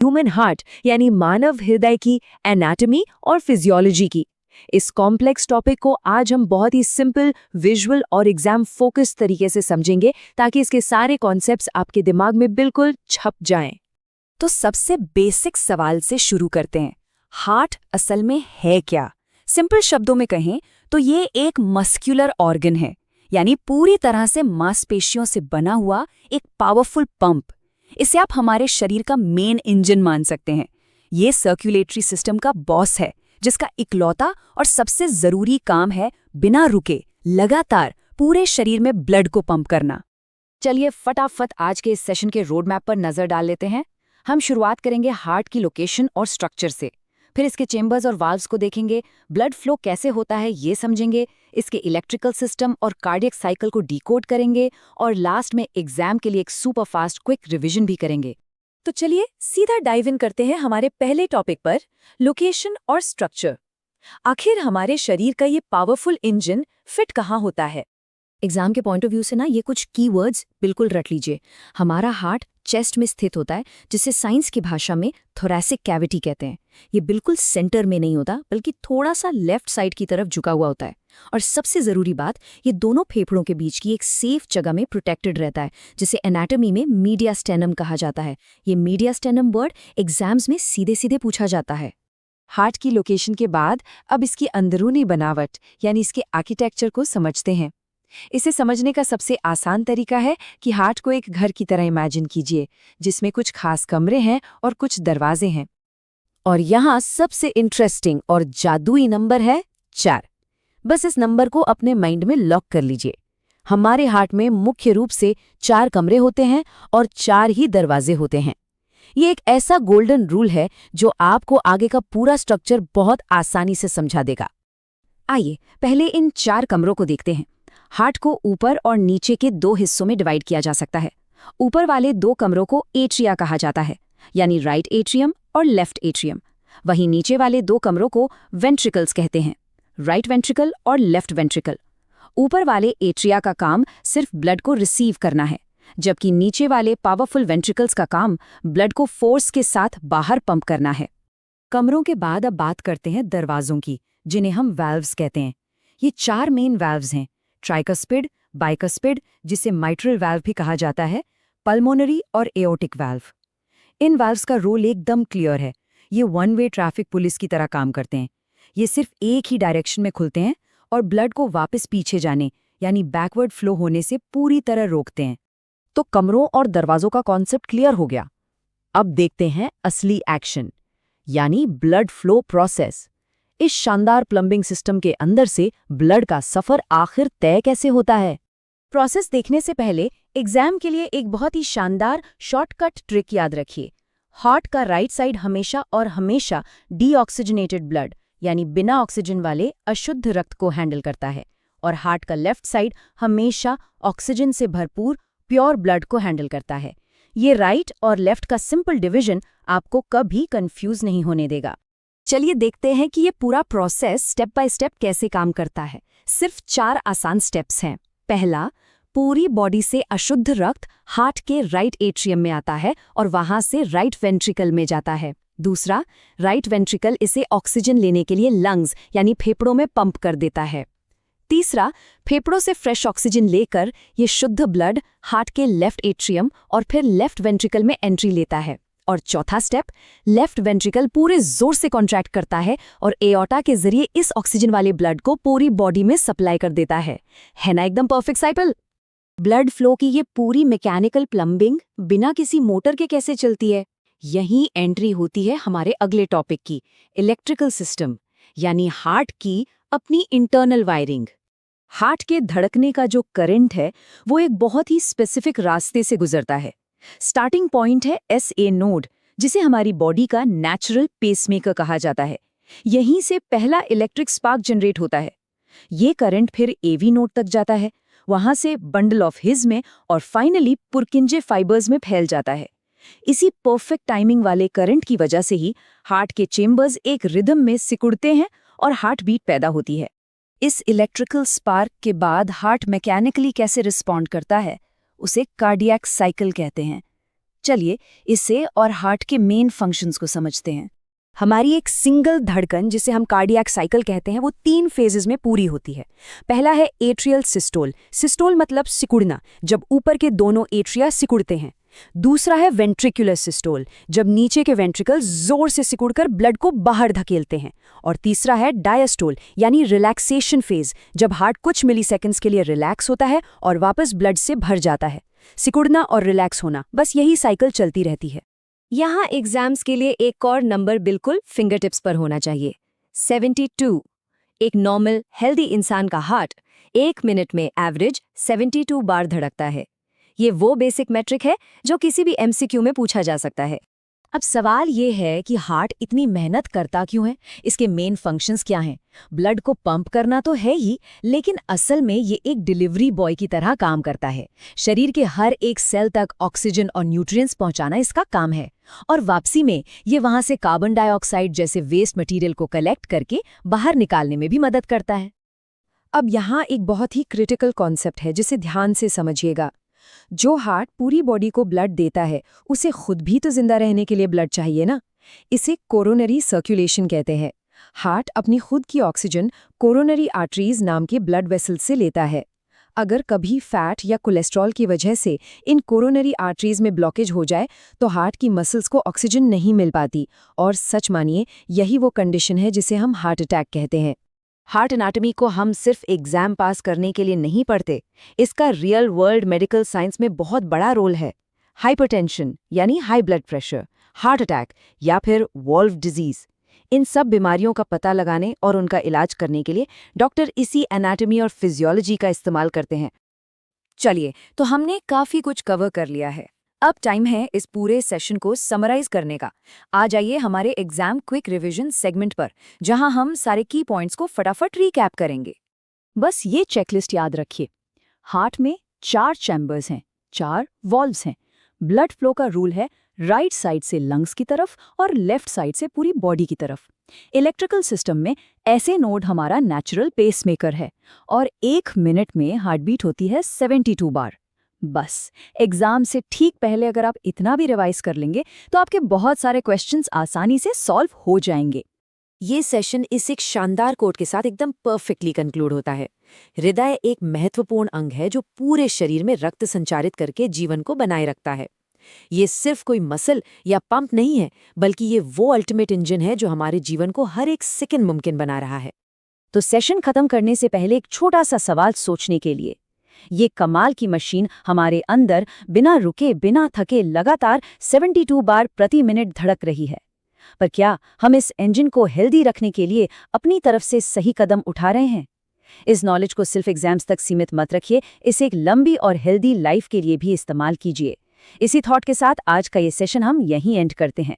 Human heart यानी मानव हृदय की एनाटॉमी और फिजियोलॉजी की। इस कॉम्प्लेक्स टॉपिक को आज हम बहुत ही सिंपल, विजुअल और एग्जाम फोकस तरीके से समझेंगे ताकि इसके सारे कॉन्सेप्ट्स आपके दिमाग में बिल्कुल छप जाएं। तो सबसे बेसिक सवाल से शुरू करते हैं। हार्ट असल में है क्या? सिंपल शब्दों में कहें तो ये एक मस्कुलर ऑर्गन है, यानी पूरी तरह से मांसपेशियों से बना हुआ एक पावरफुल पंप। इसे आप हमारे शरीर का मेन इंजन मान सकते हैं। ये सर्कुलेटरी सिस्टम का बॉस है, जिसका इकलौता और सबसे जरूरी काम है बिना रुके लगातार पूरे शरीर में ब्लड को पंप करना। चलिए फटाफट आज के इस सेशन के रोड मैप पर नजर डाल लेते हैं। हम शुरुआत करेंगे हार्ट की लोकेशन और स्ट्रक्चर से, फिर इसके चेंबर्स और वाल्व्स को देखेंगे, ब्लड फ्लो कैसे होता है ये समझेंगे, इसके इलेक्ट्रिकल सिस्टम और कार्डियक साइकिल को डिकोड करेंगे और लास्ट में एग्जाम के लिए एक सुपर फास्ट क्विक रिवीजन भी करेंगे। तो चलिए सीधा डाइव इन करते हैं हमारे पहले टॉपिक पर, लोकेशन और स्ट्रक्चर। आखिर हमारे शरीर का ये पावरफुल इंजन फिट कहाँ होता है? एग्जाम के पॉइंट ऑफ व्यू से ना ये कुछ कीवर्ड्स बिल्कुल रट लीजिए। हमारा हार्ट चेस्ट में स्थित होता है, जिसे साइंस की भाषा में थोरैसिक कैविटी कहते हैं। ये बिल्कुल सेंटर में नहीं होता, बल्कि थोड़ा सा लेफ्ट साइड की तरफ झुका हुआ होता है। और सबसे जरूरी बात, ये दोनों फेफड़ों के बीच की एक सेफ जगह में प्रोटेक्टेड रहता है, जिसे एनाटॉमी में मीडियास्टेनम कहा जाता है। ये मीडियास्टेनम वर्ड एग्जाम्स में सीधे सीधे पूछा जाता है। हार्ट की लोकेशन के बाद अब इसकी अंदरूनी बनावट यानी इसके आर्किटेक्चर को समझते हैं। इसे समझने का सबसे आसान तरीका है कि हार्ट को एक घर की तरह इमेजिन कीजिए, जिसमें कुछ खास कमरे हैं और कुछ दरवाजे हैं। और यहाँ सबसे इंटरेस्टिंग और जादुई नंबर है 4। बस इस नंबर को अपने माइंड में लॉक कर लीजिए। हमारे हार्ट में मुख्य रूप से 4 कमरे होते हैं और 4 ही दरवाजे होते हैं। ये एक ऐसा गोल्डन रूल है जो आपको आगे का पूरा स्ट्रक्चर बहुत आसानी से समझा देगा। आइए पहले इन 4 कमरों को देखते हैं। हार्ट को ऊपर और नीचे के 2 हिस्सों में डिवाइड किया जा सकता है। ऊपर वाले 2 कमरों को एट्रिया कहा जाता है, यानी राइट एट्रियम और लेफ्ट एट्रियम। वहीं नीचे वाले 2 कमरों को वेंट्रिकल्स कहते हैं, राइट वेंट्रिकल और लेफ्ट वेंट्रिकल। ऊपर वाले एट्रिया का काम सिर्फ ब्लड को रिसीव करना है, जबकि नीचे वाले पावरफुल वेंट्रिकल्स का काम ब्लड को फोर्स के साथ बाहर पंप करना है। कमरों के बाद अब बात करते हैं दरवाजों की, जिन्हें हम वाल्व्स कहते हैं। ये 4 मेन वाल्व्स हैं, ट्राइकस्पिड, बाइकस्पिड, जिसे माइट्रल वाल्व भी कहा जाता है, पल्मोनरी और एओर्टिक वाल्व। इन वाल्व्स का रोल एकदम क्लियर है। ये वन वे ट्रैफिक पुलिस की तरह काम करते हैं। ये सिर्फ एक ही डायरेक्शन में खुलते हैं और ब्लड को वापस पीछे जाने यानी बैकवर्ड फ्लो होने से पूरी तरह रोकते हैं। तो कमरों और दरवाजों का कॉन्सेप्ट क्लियर हो गया। अब देखते हैं असली एक्शन, यानी ब्लड फ्लो प्रोसेस। इस शानदार प्लम्बिंग सिस्टम के अंदर से ब्लड का सफर आखिर तय कैसे होता है? प्रोसेस देखने से पहले एग्जाम के लिए एक बहुत ही शानदार शॉर्टकट ट्रिक याद रखिए। हार्ट का राइट साइड हमेशा और हमेशा डीऑक्सीजनेटेड ब्लड यानी बिना ऑक्सीजन वाले अशुद्ध रक्त को हैंडल करता है, और हार्ट का लेफ्ट साइड हमेशा ऑक्सीजन से भरपूर प्योर ब्लड को हैंडल करता है। ये राइट और लेफ्ट का सिंपल डिवीजन आपको कभी कंफ्यूज नहीं होने देगा। चलिए देखते हैं कि ये पूरा प्रोसेस स्टेप बाय स्टेप कैसे काम करता है। सिर्फ 4 आसान स्टेप्स हैं। पहला, पूरी बॉडी से अशुद्ध रक्त हार्ट के राइट एट्रियम में आता है और वहां से राइट वेंट्रिकल में जाता है। दूसरा, राइट वेंट्रिकल इसे ऑक्सीजन लेने के लिए लंग्स यानी फेफड़ों में पंप कर देता है। तीसरा, फेफड़ों से फ्रेश ऑक्सीजन लेकर ये शुद्ध ब्लड हार्ट के लेफ्ट एट्रियम और फिर लेफ्ट वेंट्रिकल में एंट्री लेता है। और चौथा स्टेप, लेफ्ट वेंट्रिकल पूरे जोर से कॉन्ट्रैक्ट करता है और एओर्टा के जरिए इस ऑक्सीजन वाले ब्लड को पूरी बॉडी में सप्लाई कर देता है ना एकदम परफेक्ट साइकिल? ब्लड फ्लो की ये पूरी मैकेनिकल प्लम्बिंग बिना किसी मोटर के कैसे चलती है? यहीं एंट्री होती है हमारे अगले टॉपिक की, इलेक्ट्रिकल सिस्टम, यानी हार्ट की अपनी इंटरनल वायरिंग। हार्ट के धड़कने का जो करंट है वो एक बहुत ही स्पेसिफिक रास्ते से गुजरता है। स्टार्टिंग पॉइंट है SA नोड, जिसे हमारी बॉडी का नेचुरल पेसमेकर कहा जाता है। यहीं से पहला इलेक्ट्रिक स्पार्क जनरेट होता है। ये करंट फिर AV नोड तक जाता है, वहां से बंडल ऑफ हिज में और फाइनली पुरकिंजे फाइबर्स में फैल जाता है। इसी परफेक्ट टाइमिंग वाले करंट की वजह से ही हार्ट के चेम्बर्स एक रिदम में सिकुड़ते हैं और हार्ट बीट पैदा होती है। इस इलेक्ट्रिकल स्पार्क के बाद हार्ट मैकेनिकली कैसे रिस्पॉन्ड करता है, उसे कार्डियक साइकिल कहते हैं। चलिए इससे और हार्ट के मेन फंक्शंस को समझते हैं। हमारी एक सिंगल धड़कन, जिसे हम कार्डियक साइकिल कहते हैं, वो 3 फेजेस में पूरी होती है। पहला है एट्रियल सिस्टोल। सिस्टोल मतलब सिकुड़ना, जब ऊपर के दोनों एट्रिया सिकुड़ते हैं। दूसरा है वेंट्रिकुलर सिस्टोल, जब नीचे के वेंट्रिकल जोर से सिकुड़कर ब्लड को बाहर धकेलते हैं। और तीसरा है डायस्टोल यानी रिलैक्सेशन फेज, जब हार्ट कुछ मिलीसेकंड्स के लिए रिलैक्स होता है और वापस ब्लड से भर जाता है। सिकुड़ना और रिलैक्स होना, बस यही साइकिल चलती रहती है। यहाँ एग्जाम्स के लिए एक और नंबर बिल्कुल फिंगर टिप्स पर होना चाहिए, 72। एक नॉर्मल हेल्दी इंसान का हार्ट 1 मिनट में एवरेज 72 बार धड़कता है। ये वो बेसिक मैट्रिक है जो किसी भी एमसीक्यू में पूछा जा सकता है। अब सवाल ये है कि हार्ट इतनी मेहनत करता क्यों है, इसके मेन फंक्शंस क्या हैं? ब्लड को पंप करना तो है ही, लेकिन असल में ये एक डिलीवरी बॉय की तरह काम करता है। शरीर के हर एक सेल तक ऑक्सीजन और न्यूट्रिएंट्स पहुंचाना इसका काम है, और वापसी में ये वहां से कार्बन डाइऑक्साइड जैसे वेस्ट मटेरियल को कलेक्ट करके बाहर निकालने में भी मदद करता है। अब यहाँ एक बहुत ही क्रिटिकल कॉन्सेप्ट है जिसे ध्यान से समझिएगा। जो हार्ट पूरी बॉडी को ब्लड देता है, उसे खुद भी तो जिंदा रहने के लिए ब्लड चाहिए ना। इसे कोरोनरी सर्कुलेशन कहते हैं। हार्ट अपनी खुद की ऑक्सीजन कोरोनरी आर्टरीज नाम के ब्लड वेसल्स से लेता है। अगर कभी फैट या कोलेस्ट्रॉल की वजह से इन कोरोनरी आर्टरीज में ब्लॉकेज हो जाए तो हार्ट की मसल्स को ऑक्सीजन नहीं मिल पाती, और सच मानिए यही वो कंडीशन है जिसे हम हार्ट अटैक कहते हैं। हार्ट एनाटॉमी को हम सिर्फ एग्जाम पास करने के लिए नहीं पढ़ते, इसका रियल वर्ल्ड मेडिकल साइंस में बहुत बड़ा रोल है। हाइपरटेंशन यानी high blood pressure, heart attack या फिर वॉल्व डिजीज, इन सब बीमारियों का पता लगाने और उनका इलाज करने के लिए डॉक्टर इसी एनाटॉमी और फिजियोलॉजी का इस्तेमाल करते हैं। चलिए, तो हमने काफ़ी कुछ कवर कर लिया है। अब टाइम है इस पूरे सेशन को समराइज करने का। आ जाइए हमारे एग्जाम क्विक रिवीजन सेगमेंट पर, जहां हम सारे की पॉइंट्स को फटाफट रिकैप करेंगे। बस ये चेकलिस्ट याद रखिए। हार्ट में 4 चैम्बर्स हैं, 4 वॉल्व्स हैं। ब्लड फ्लो का रूल है राइट साइड से लंग्स की तरफ और लेफ्ट साइड से पूरी बॉडी की तरफ। इलेक्ट्रिकल सिस्टम में ऐसे नोड हमारा नेचुरल पेसमेकर है, और 1 मिनट में हार्ट बीट होती है 72 बार। बस एग्जाम से ठीक पहले अगर आप इतना भी रिवाइज कर लेंगे तो आपके बहुत सारे क्वेश्चंस आसानी से सॉल्व हो जाएंगे। ये सेशन इस एक शानदार कोट के साथ एकदम परफेक्टली कंक्लूड होता है। हृदय एक महत्वपूर्ण अंग है जो पूरे शरीर में रक्त संचारित करके जीवन को बनाए रखता है। ये सिर्फ कोई मसल या पंप नहीं है, बल्कि ये वो अल्टीमेट इंजन है जो हमारे जीवन को हर एक सेकंड मुमकिन बना रहा है। तो सेशन खत्म करने से पहले एक छोटा सा सवाल सोचने के लिए। ये कमाल की मशीन हमारे अंदर बिना रुके बिना थके लगातार 72 बार प्रति मिनट धड़क रही है, पर क्या हम इस इंजन को हेल्दी रखने के लिए अपनी तरफ से सही कदम उठा रहे हैं? इस नॉलेज को सिर्फ एग्जाम्स तक सीमित मत रखिए, इसे एक लंबी और हेल्दी लाइफ के लिए भी इस्तेमाल कीजिए। इसी थॉट के साथ आज का ये सेशन हम यहीं एंड करते हैं।